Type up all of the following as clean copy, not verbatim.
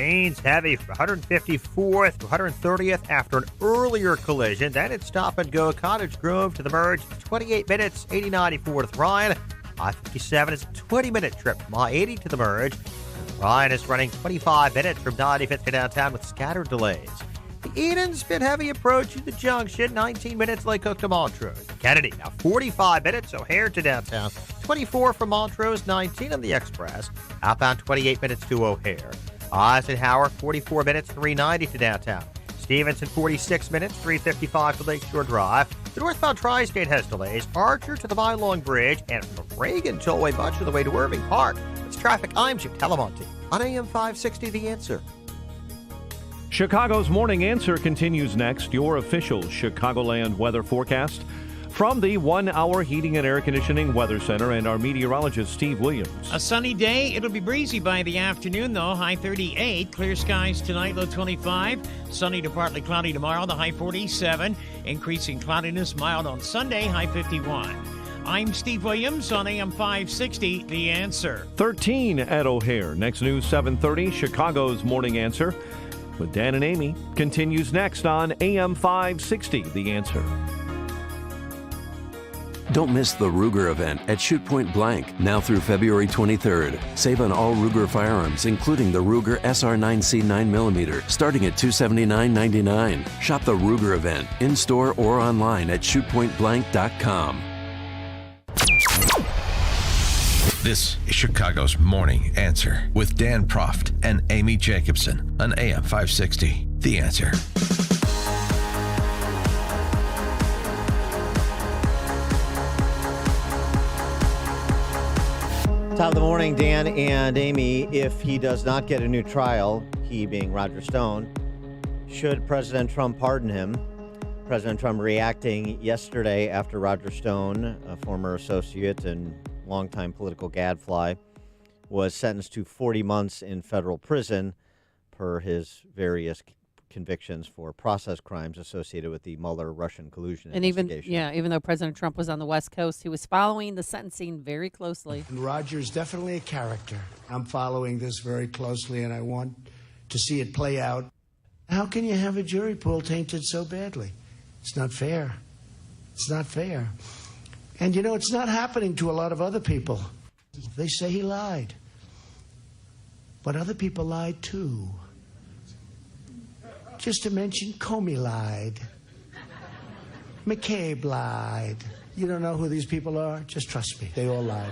Remains heavy from 154th to 130th after an earlier collision. Then it's stop and go Cottage Grove to the merge. 28 minutes, 80-94 to Ryan. I-57 is a 20-minute trip from I-80 to the merge. And Ryan is running 25 minutes from 95th to downtown with scattered delays. The Eden's been heavy approaching the junction, 19 minutes Lake Cook to Montrose. Kennedy, now 45 minutes, O'Hare to downtown, 24 from Montrose, 19 on the Express. Outbound 28 minutes to O'Hare. Eisenhower, 44 minutes, 390 to downtown. Stevenson, 46 minutes, 355 to Lakeshore Drive. The northbound Tri-State has delays. Archer to the Mylong Bridge, and from Reagan Tollway much of the way to Irving Park. It's traffic. I'm Jim Telemonte on AM 560, The Answer. Chicago's Morning Answer continues next. Your official Chicagoland weather forecast from the 1 Hour Heating and Air Conditioning Weather Center and our meteorologist, Steve Williams. A sunny day. It'll be breezy by the afternoon, though. High 38. Clear skies tonight, low 25. Sunny to partly cloudy tomorrow, the high 47. Increasing cloudiness, mild on Sunday, high 51. I'm Steve Williams on AM 560, The Answer. 13 at O'Hare. Next news, 7:30. Chicago's Morning Answer with Dan and Amy continues next on AM 560, The Answer. Don't miss the Ruger event at Shoot Point Blank, now through February 23rd. Save on all Ruger firearms, including the Ruger SR9C 9mm, starting at $279.99. Shop the Ruger event, in-store or online at shootpointblank.com. This is Chicago's Morning Answer with Dan Proft and Amy Jacobson on AM 560. The Answer. Top of the morning, Dan and Amy. If he does not get a new trial, he being Roger Stone, should President Trump pardon him? President Trump reacting yesterday after Roger Stone, a former associate and longtime political gadfly, was sentenced to 40 months in federal prison per his various convictions for process crimes associated with the Mueller Russian collusion investigation. Even though President Trump was on the West Coast, he was following the sentencing very closely. And Roger's definitely a character. I'm following this very closely, and I want to see it play out. How can you have a jury pool tainted so badly? It's not fair. It's not fair. And, you know, it's not happening to a lot of other people. They say he lied. But other people lied, too. Just to mention, Comey lied. McCabe lied. You don't know who these people are? Just trust me. They all lied.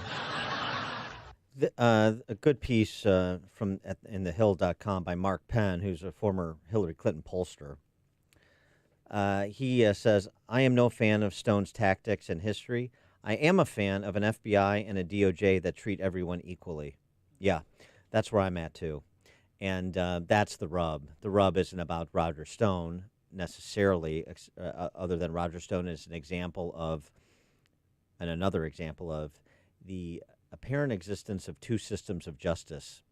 A good piece in thehill.com by Mark Penn, who's a former Hillary Clinton pollster. He says, I am no fan of Stone's tactics and history. I am a fan of an FBI and a DOJ that treat everyone equally. Yeah, that's where I'm at, too. And that's the rub. The rub isn't about Roger Stone necessarily, other than Roger Stone is an example of, and another example of, the apparent existence of two systems of justice.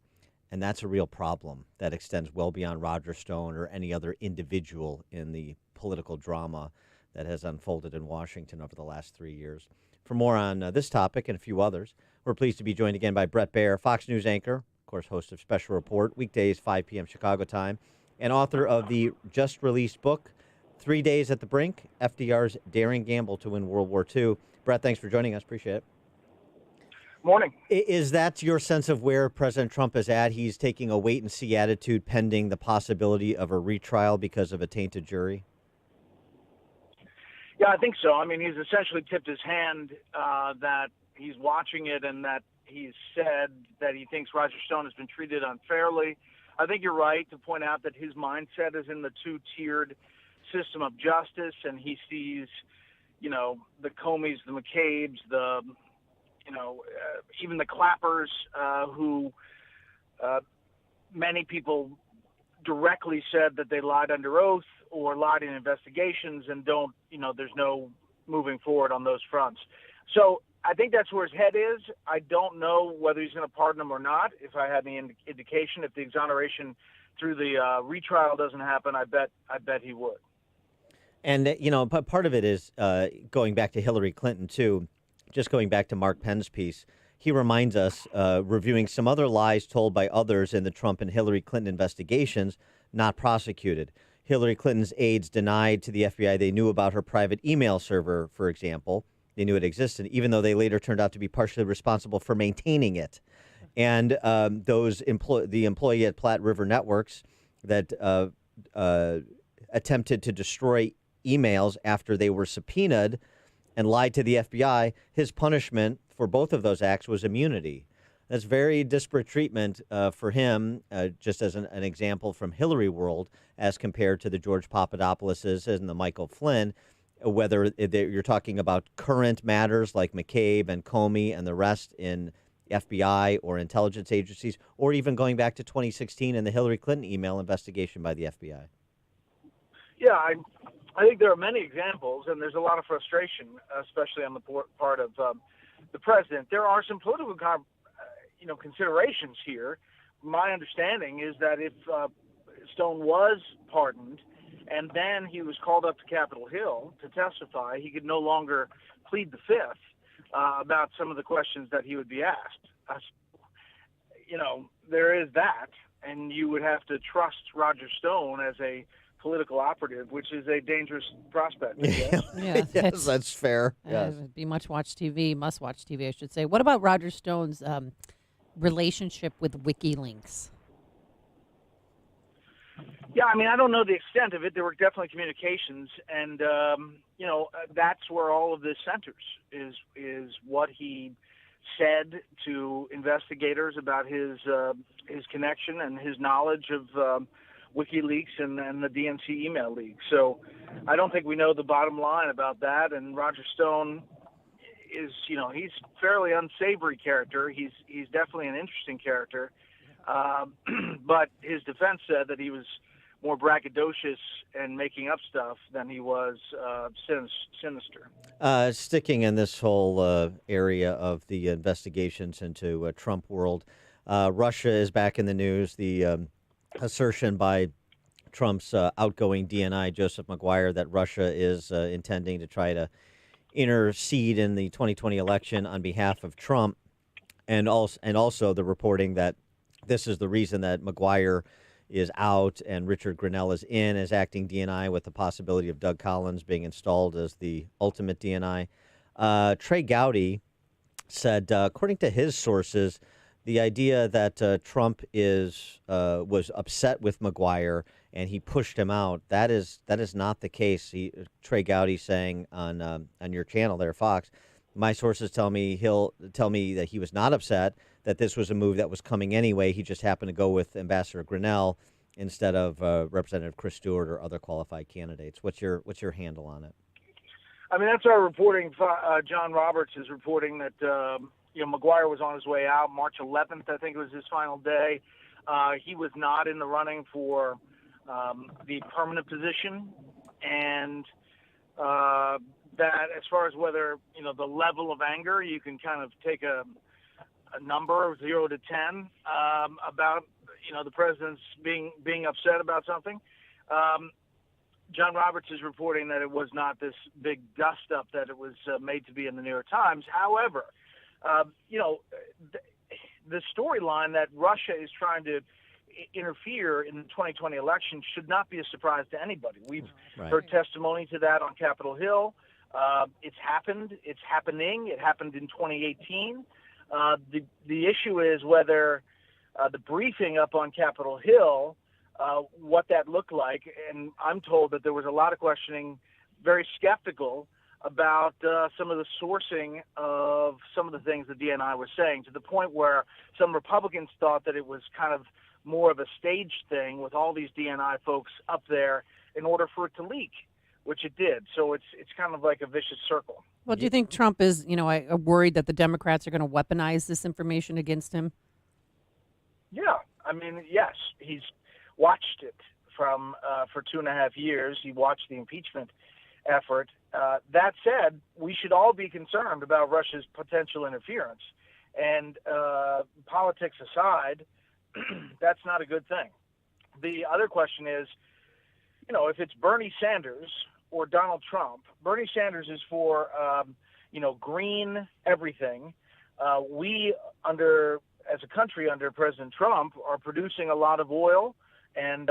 And that's a real problem that extends well beyond Roger Stone or any other individual in the political drama that has unfolded in Washington over the last 3 years. For more on this topic and a few others, we're pleased to be joined again by Bret Baier, Fox News anchor, of course, host of Special Report, weekdays, 5 p.m. Chicago time, and author of the just-released book, 3 Days at the Brink, FDR's Daring Gamble to Win World War II. Bret, thanks for joining us. Appreciate it. Morning. Is that your sense of where President Trump is at? He's taking a wait-and-see attitude pending the possibility of a retrial because of a tainted jury? Yeah, I think so. I mean, he's essentially tipped his hand that he's watching it and that he's said that he thinks Roger Stone has been treated unfairly. I think you're right to point out that his mindset is in the two-tiered system of justice, and he sees, you know, the Comeys, the McCabes, the, you know, even the Clappers, who many people directly said that they lied under oath or lied in investigations and don't, you know, there's no moving forward on those fronts. So I think that's where his head is. I don't know whether he's going to pardon him or not. If I had any indication, if the exoneration through the retrial doesn't happen, I bet he would. And, you know, part of it is going back to Hillary Clinton, too, just going back to Mark Penn's piece. he reminds us, reviewing some other lies told by others in the Trump and Hillary Clinton investigations, not prosecuted. Hillary Clinton's aides denied to the FBI they knew about her private email server, for example. They knew it existed, even though they later turned out to be partially responsible for maintaining it. And the employee at Platte River Networks that attempted to destroy emails after they were subpoenaed and lied to the FBI, his punishment for both of those acts was immunity. That's very disparate treatment for him, just as an example from Hillary world, as compared to the George Papadopouloses and the Michael Flynn, whether you're talking about current matters like McCabe and Comey and the rest in FBI or intelligence agencies, or even going back to 2016 and the Hillary Clinton email investigation by the FBI. Yeah, I think there are many examples, and there's a lot of frustration, especially on the part of the president. There are some political considerations here. My understanding is that if Stone was pardoned and then he was called up to Capitol Hill to testify, he could no longer plead the fifth about some of the questions that he would be asked. There is that, and you would have to trust Roger Stone as a political operative, which is a dangerous prospect. Yeah, yes, that's fair. Yes. It would be must-watch TV, I should say. What about Roger Stone's relationship with WikiLeaks? Yeah, I mean, I don't know the extent of it. There were definitely communications, and that's where all of this centers is what he said to investigators about his connection and his knowledge of WikiLeaks and the DNC email leak. So I don't think we know the bottom line about that. And Roger Stone is, he's a fairly unsavory character. He's definitely an interesting character. But his defense said that he was more braggadocious and making up stuff than he was sinister. Sticking in this whole area of the investigations into Trump world, Russia is back in the news. The assertion by Trump's outgoing DNI, Joseph Maguire, that Russia is intending to try to intercede in the 2020 election on behalf of Trump, and also the reporting that this is the reason that Maguire is out and Richard Grenell is in as acting DNI, with the possibility of Doug Collins being installed as the ultimate DNI. Trey Gowdy said, according to his sources, the idea that Trump was upset with Maguire and he pushed him out, that is not the case. Trey Gowdy saying on your channel there, Fox, my sources tell me that he was not upset, that this was a move that was coming anyway. He just happened to go with Ambassador Grenell instead of Representative Chris Stewart or other qualified candidates. What's your handle on it? I mean, that's our reporting. John Roberts is reporting that Maguire was on his way out. March 11th, I think it was his final day. He was not in the running for the permanent position, and that as far as whether the level of anger, you can kind of take a number of 0 to 10 about the president's being upset about something. John Roberts is reporting that it was not this big dust up that it was made to be in the New York Times. However, the storyline that Russia is trying to interfere in the 2020 election should not be a surprise to anybody. We've heard testimony to that on Capitol Hill. It's happened. It's happening. It happened in 2018. The issue is whether the briefing up on Capitol Hill, what that looked like. And I'm told that there was a lot of questioning, very skeptical about some of the sourcing of some of the things the DNI was saying, to the point where some Republicans thought that it was kind of more of a staged thing with all these DNI folks up there in order for it to leak, which it did. So it's kind of like a vicious circle. Well, do you think Trump is, worried that the Democrats are going to weaponize this information against him? Yeah. I mean, yes. He's watched it for 2.5 years. He watched the impeachment effort. That said, we should all be concerned about Russia's potential interference. And politics aside, that's not a good thing. The other question is, if it's Bernie Sanders or Donald Trump, Bernie Sanders is for, green everything. we, as a country under President Trump, are producing a lot of oil and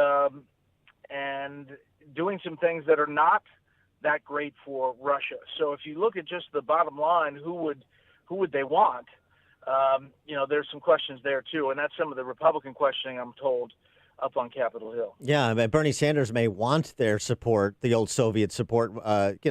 doing some things that are not that great for Russia. So if you look at just the bottom line, who would they want? There's some questions there too, and that's some of the Republican questioning, I'm told, up on Capitol Hill. Yeah, but Bernie Sanders may want their support, the old Soviet support,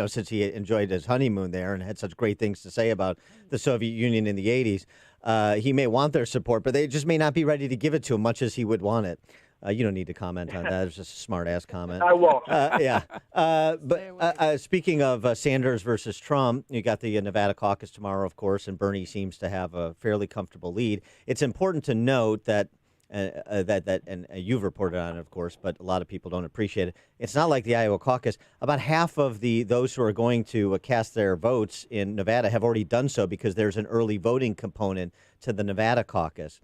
since he enjoyed his honeymoon there and had such great things to say about the Soviet Union in the 80s. He may want their support, but they just may not be ready to give it to him much as he would want it. You don't need to comment on that. It's just a smart-ass comment. I won't. Yeah. But speaking of Sanders versus Trump, you got the Nevada caucus tomorrow, of course, and Bernie seems to have a fairly comfortable lead. It's important to note that and you've reported on it, of course, but a lot of people don't appreciate it. It's not like the Iowa caucus. About half of those who are going to cast their votes in Nevada have already done so because there's an early voting component to the Nevada caucus.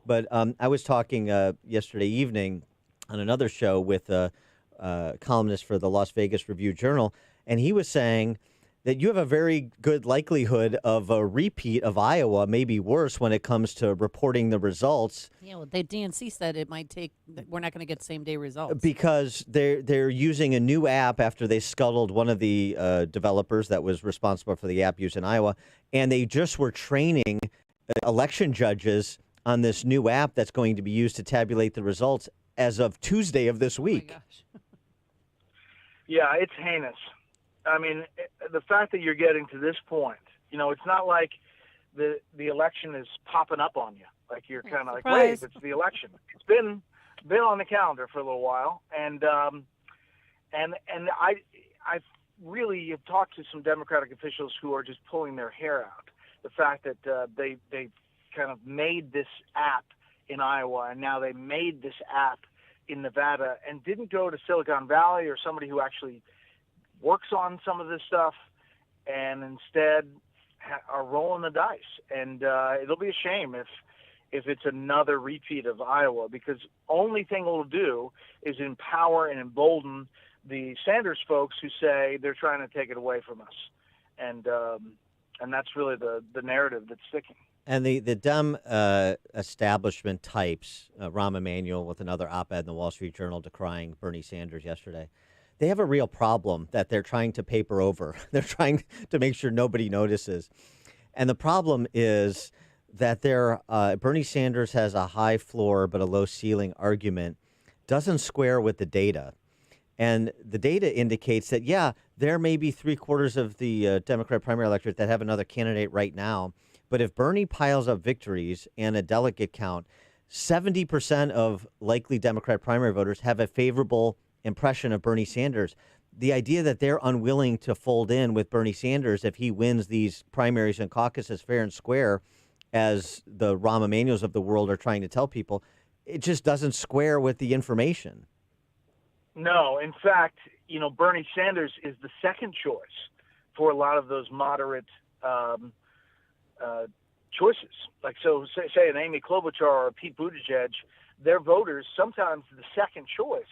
But I was talking yesterday evening on another show with a columnist for the Las Vegas Review-Journal, and he was saying that you have a very good likelihood of a repeat of Iowa, maybe worse, when it comes to reporting the results. Yeah, well, the DNC said it might take. We're not going to get same-day results because they're using a new app after they scuttled one of the developers that was responsible for the app used in Iowa, and they just were training election judges on this new app that's going to be used to tabulate the results as of Tuesday of this week. Oh my gosh. Yeah, it's heinous. I mean, the fact that you're getting to this point, it's not like the election is popping up on you. Like you're kind of like, wait, it's the election. It's been on the calendar for a little while, and I really have talked to some Democratic officials who are just pulling their hair out. The fact that they kind of made this app in Iowa, and now they made this app in Nevada, and didn't go to Silicon Valley or somebody who actually works on some of this stuff, and instead are rolling the dice. And it'll be a shame if it's another repeat of Iowa, because only thing it'll do is empower and embolden the Sanders folks who say they're trying to take it away from us. And that's really the narrative that's sticking. And the Dem establishment types, Rahm Emanuel with another op-ed in the Wall Street Journal decrying Bernie Sanders yesterday, they have a real problem that they're trying to paper over. They're trying to make sure nobody notices. And the problem is that Bernie Sanders has a high floor but a low ceiling argument, doesn't square with the data. And the data indicates that, yeah, there may be 3/4 of the Democrat primary electorate that have another candidate right now. But if Bernie piles up victories and a delegate count, 70% of likely Democrat primary voters have a favorable impression of Bernie Sanders. The idea that they're unwilling to fold in with Bernie Sanders if he wins these primaries and caucuses fair and square, as the Rahm Emanuels of the world are trying to tell people, it just doesn't square with the information. No, in fact, Bernie Sanders is the second choice for a lot of those moderate choices. Like, so say an Amy Klobuchar or a Pete Buttigieg, their voters, sometimes the second choice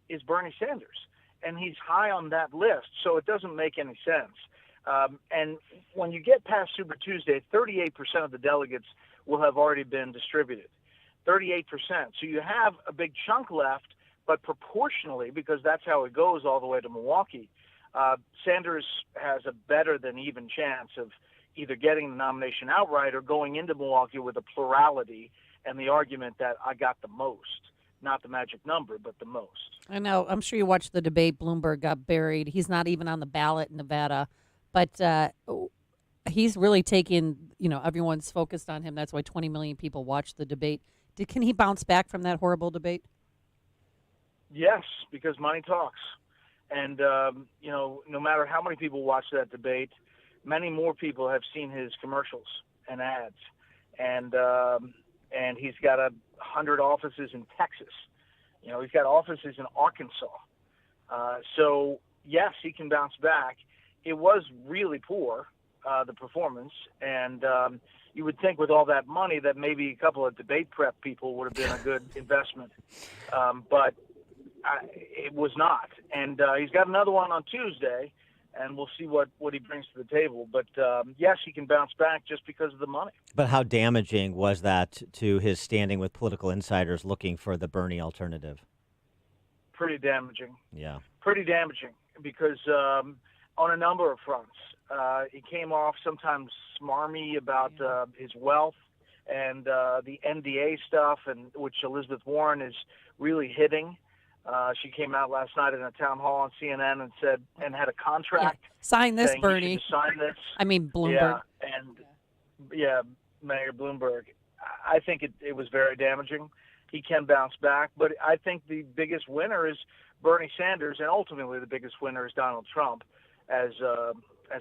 is Bernie Sanders, and he's high on that list, so it doesn't make any sense. And when you get past Super Tuesday, 38% of the delegates will have already been distributed. 38%. So you have a big chunk left, but proportionally, because that's how it goes all the way to Milwaukee, Sanders has a better than even chance of either getting the nomination outright or going into Milwaukee with a plurality and the argument that I got the most. Not the magic number, but the most. I know. I'm sure you watched the debate. Bloomberg got buried. He's not even on the ballot in Nevada. But he's really taking, everyone's focused on him. That's why 20 million people watched the debate. Can he bounce back from that horrible debate? Yes, because money talks. And, no matter how many people watch that debate, many more people have seen his commercials and ads. And he's got 100 offices in Texas. He's got offices in Arkansas. So, yes, he can bounce back. It was really poor, the performance, and you would think with all that money that maybe a couple of debate prep people would have been a good investment. But it was not. And he's got another one on Tuesday, and we'll see what he brings to the table. But yes, he can bounce back just because of the money. But how damaging was that to his standing with political insiders looking for the Bernie alternative? Pretty damaging. Yeah. Pretty damaging because on a number of fronts. He came off sometimes smarmy about his wealth and the NDA stuff, and which Elizabeth Warren is really hitting. She came out last night in a town hall on CNN and said, and had a contract. Yeah. Sign this, saying Bernie. you should sign this. I mean, Bloomberg. Mayor Bloomberg. I think it was very damaging. He can bounce back, but I think the biggest winner is Bernie Sanders, and ultimately the biggest winner is Donald Trump, as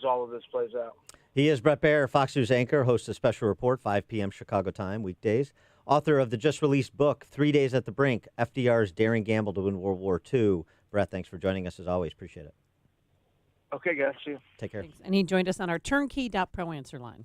all of this plays out. He is Bret Baier, Fox News anchor, hosts a special report, 5 p.m. Chicago time, weekdays. Author of the just-released book, 3 Days at the Brink, FDR's Daring Gamble to Win World War II. Bret, thanks for joining us as always. Appreciate it. Okay, guys. See you. Take care. Thanks. And he joined us on our turnkey.pro answer line.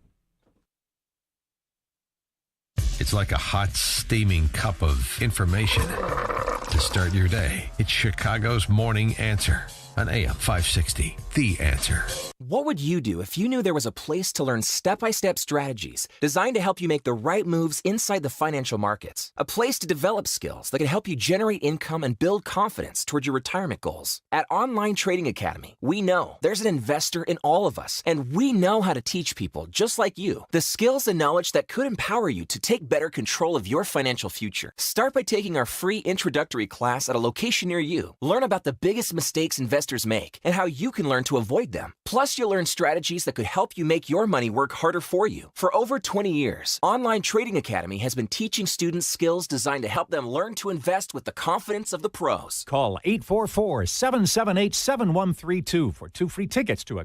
It's like a hot, steaming cup of information to start your day. It's Chicago's Morning Answer on AM 560. The Answer. What would you do if you knew there was a place to learn step-by-step strategies designed to help you make the right moves inside the financial markets? A place to develop skills that can help you generate income and build confidence toward your retirement goals. At Online Trading Academy, we know there's an investor in all of us, and we know how to teach people just like you the skills and knowledge that could empower you to take better control of your financial future. Start by taking our free introductory class at a location near you. Learn about the biggest mistakes investors make and how you can learn to avoid them. Plus, you'll learn strategies that could help you make your money work harder for you. For over 20 years, Online Trading Academy has been teaching students skills designed to help them learn to invest with the confidence of the pros. Call 844-778-7132 for 2 free tickets to a